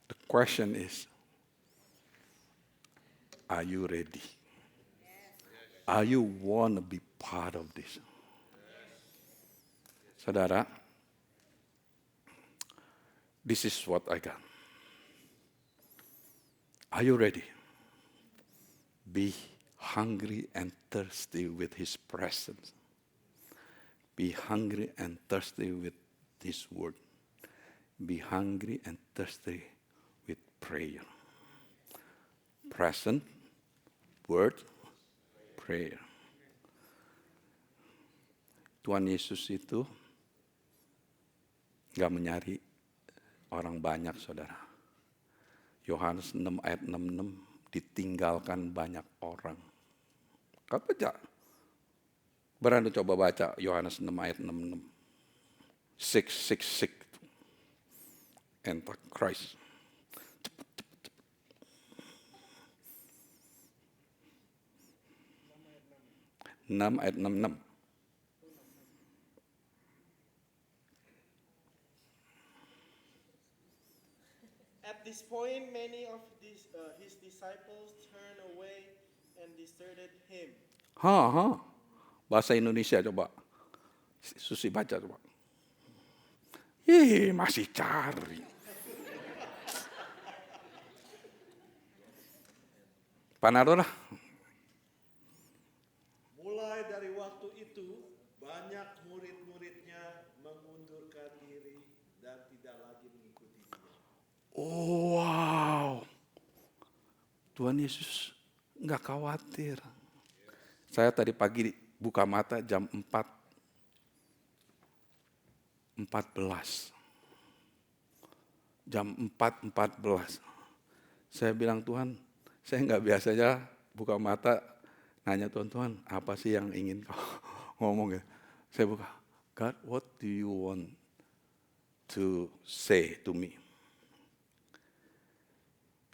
The question is, are you ready? Are you want to be part of this? Saudara, this is what I got. Are you ready? Be hungry and thirsty with His presence. Be hungry and thirsty with His word. Be hungry and thirsty with prayer. Present, word, prayer. Tuhan Yesus itu gak mencari orang banyak, saudara. Yohanes 6 ayat 66, ditinggalkan banyak orang. Kau baca? Berani coba baca Yohanes 6 ayat 66. 666. Antichrist. 6 ayat 66. At this point, many of his disciples turned away and deserted him. Bahasa Indonesia coba. Susi baca coba. Masih cari. Panado lah. Mulai dari waktu itu, banyak murid-muridnya mengundurkan diri dan tidak lagi mengikuti dia. Oh, wow. Tuhan Yesus nggak khawatir. Saya tadi pagi buka mata jam 4.14. Jam 4.14. Saya bilang, Tuhan, saya nggak biasanya buka mata nanya Tuhan, apa sih yang ingin kau ngomong ya? Saya buka, God, what do you want to say to me.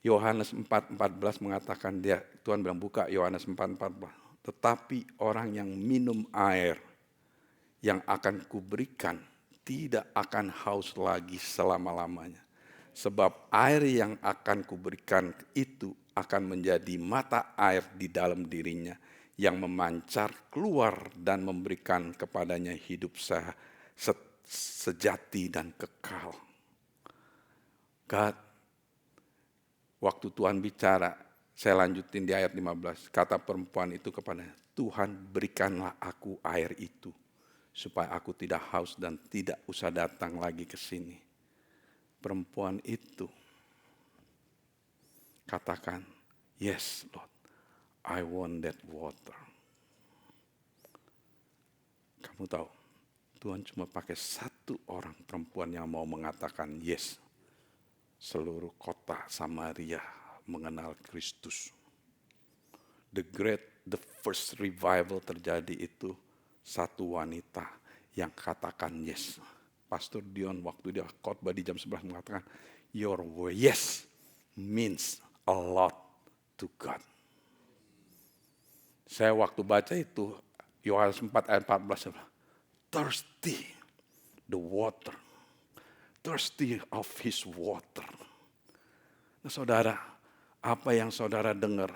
Yohanes 4:14 mengatakan, Tuhan bilang buka Yohanes 4:14. Tetapi orang yang minum air yang akan kuberikan tidak akan haus lagi selama-lamanya. Sebab air yang akan kuberikan itu akan menjadi mata air di dalam dirinya yang memancar keluar dan memberikan kepadanya hidup sejati dan kekal. God, waktu Tuhan bicara, saya lanjutin di ayat 15. Kata perempuan itu kepadanya, Tuhan berikanlah aku air itu, supaya aku tidak haus dan tidak usah datang lagi ke sini. Perempuan itu katakan, yes Lord, I want that water. Kamu tahu, Tuhan cuma pakai satu orang perempuan yang mau mengatakan yes. Seluruh kota Samaria mengenal Kristus. The first revival terjadi itu satu wanita yang katakan yes. Pastor Dion waktu dia khotbah di jam 11 mengatakan, your yes means a lot to God. Saya waktu baca itu, Yohanes 4 ayat 14, thirsty the water. Thirsty of his water. Nah saudara, apa yang saudara dengar?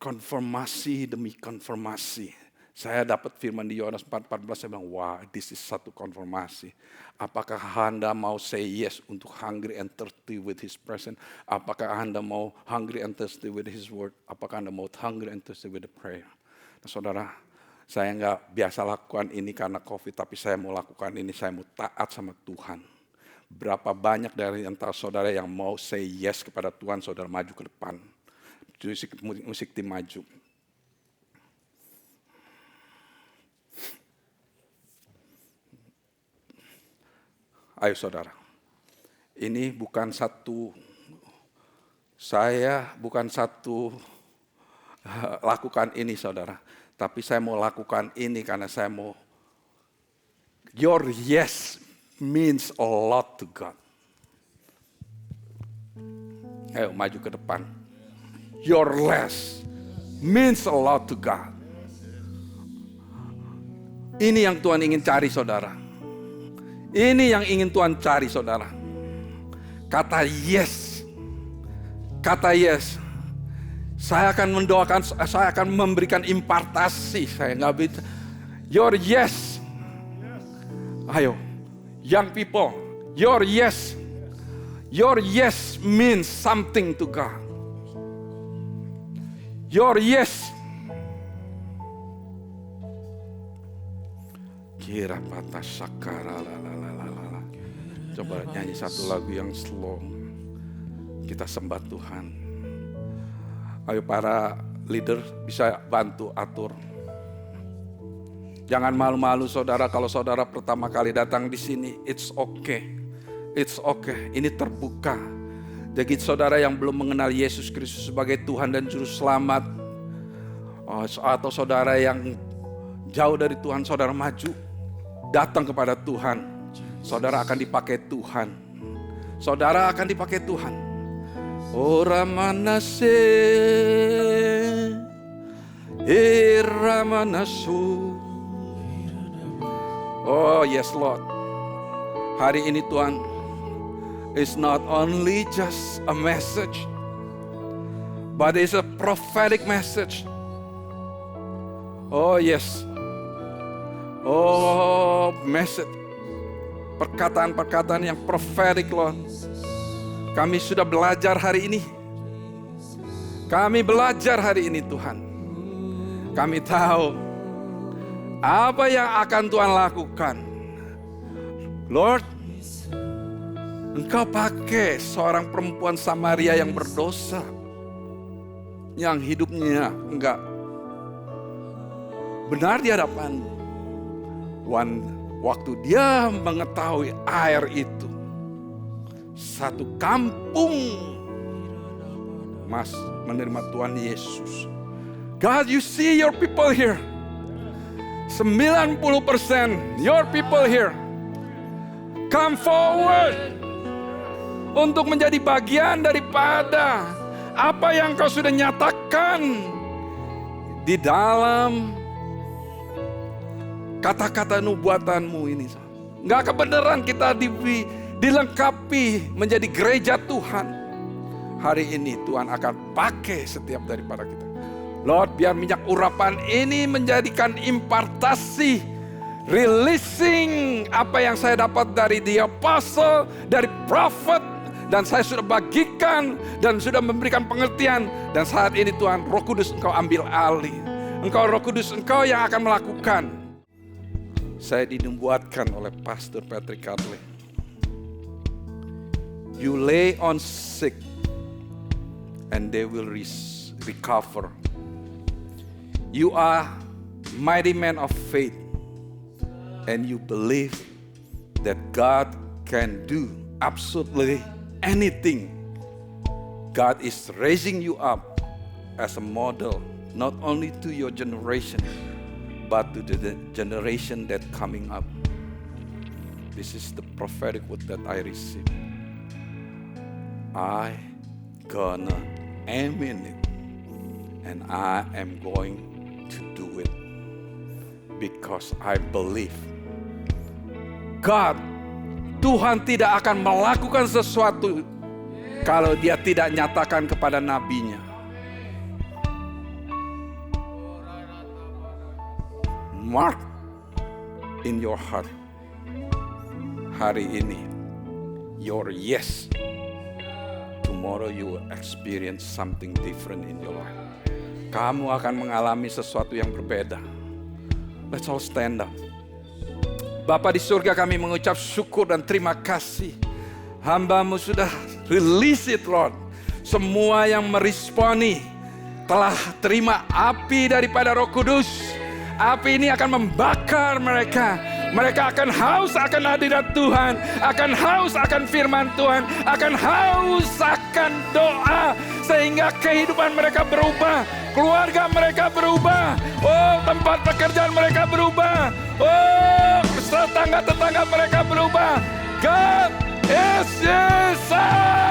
Konfirmasi demi konfirmasi. Saya dapat firman di Yohanes 4:14, saya bilang, wah, this is satu konfirmasi. Apakah Anda mau say yes untuk hungry and thirsty with his presence? Apakah Anda mau hungry and thirsty with his word? Apakah Anda mau hungry and thirsty with the prayer? Nah saudara, saya nggak biasa lakukan ini karena COVID, tapi saya mau lakukan ini, saya mau taat sama Tuhan. Berapa banyak dari antara saudara yang mau say yes kepada Tuhan, saudara maju ke depan. Musik tim maju. Ayo saudara, ini bukan satu, saya bukan satu lakukan ini saudara. Tapi saya mau lakukan ini karena saya mau, your yes means a lot to God. Ayo maju ke depan. Your yes means a lot to God. Ini yang Tuhan ingin cari saudara. Ini yang ingin Tuhan cari saudara. Kata yes. Kata yes. Saya akan mendoakan, saya akan memberikan impartasi. Saya nggak bisa. Your yes. Ayo. Young people. Your yes. Your yes means something to God. Your yes. Kira patah sakara la. Coba nyanyi satu lagu yang slow. Kita sembah Tuhan. Ayo para leader bisa bantu atur. Jangan malu-malu saudara kalau saudara pertama kali datang di sini. It's okay. It's okay. Ini terbuka. Bagi saudara yang belum mengenal Yesus Kristus sebagai Tuhan dan Juru Selamat. Atau saudara yang jauh dari Tuhan, saudara maju. Datang kepada Tuhan. Saudara akan dipakai Tuhan. Saudara akan dipakai Tuhan. Ora manase Ira manasu. Oh yes Lord. Hari ini Tuhan, it's not only just a message, but it's a prophetic message. Oh yes. Oh message. Perkataan-perkataan yang prophetic Lord. Kami sudah belajar hari ini. Kami belajar hari ini Tuhan. Kami tahu apa yang akan Tuhan lakukan. Lord, Engkau pakai seorang perempuan Samaria yang berdosa. Yang hidupnya enggak benar di hadapan. Waktu dia mengetahui air itu, satu kampung menerima Tuhan Yesus. God, you see your people here. 90% your people here. come forward untuk menjadi bagian daripada apa yang Kau sudah nyatakan di dalam kata-kata nubuatan-Mu ini. Nggak kebenaran kita dilengkapi menjadi gereja Tuhan. Hari ini Tuhan akan pakai setiap daripada kita. Lord, biar minyak urapan ini menjadikan impartasi, releasing apa yang saya dapat dari the apostle, dari prophet, dan saya sudah bagikan dan sudah memberikan pengertian. Dan saat ini Tuhan, Roh Kudus Engkau ambil alih. Engkau Roh Kudus Engkau yang akan melakukan. Saya dinubuatkan oleh Pastor Patrick Carlin. You lay on sick and they will recover. You are mighty man of faith and you believe that God can do absolutely anything. God is raising you up as a model, not only to your generation, but to the generation that coming up. This is the prophetic word that I received. I gonna amen it, and I am going to do it because I believe God, Tuhan tidak akan melakukan sesuatu kalau Dia tidak nyatakan kepada nabinya. Mark in your heart, hari ini, your yes, tomorrow you will experience something different in your life. Kamu akan mengalami sesuatu yang berbeda. Let's all stand up. Bapa di surga, kami mengucap syukur dan terima kasih. Hamba-Mu sudah release it, Lord. Semua yang meresponi telah terima api daripada Roh Kudus. Api ini akan membakar mereka. Mereka akan haus akan hadirat Tuhan, akan haus akan firman Tuhan, akan haus akan doa, sehingga kehidupan mereka berubah, keluarga mereka berubah, oh tempat pekerjaan mereka berubah, oh tetangga-tetangga mereka berubah. God is Jesus.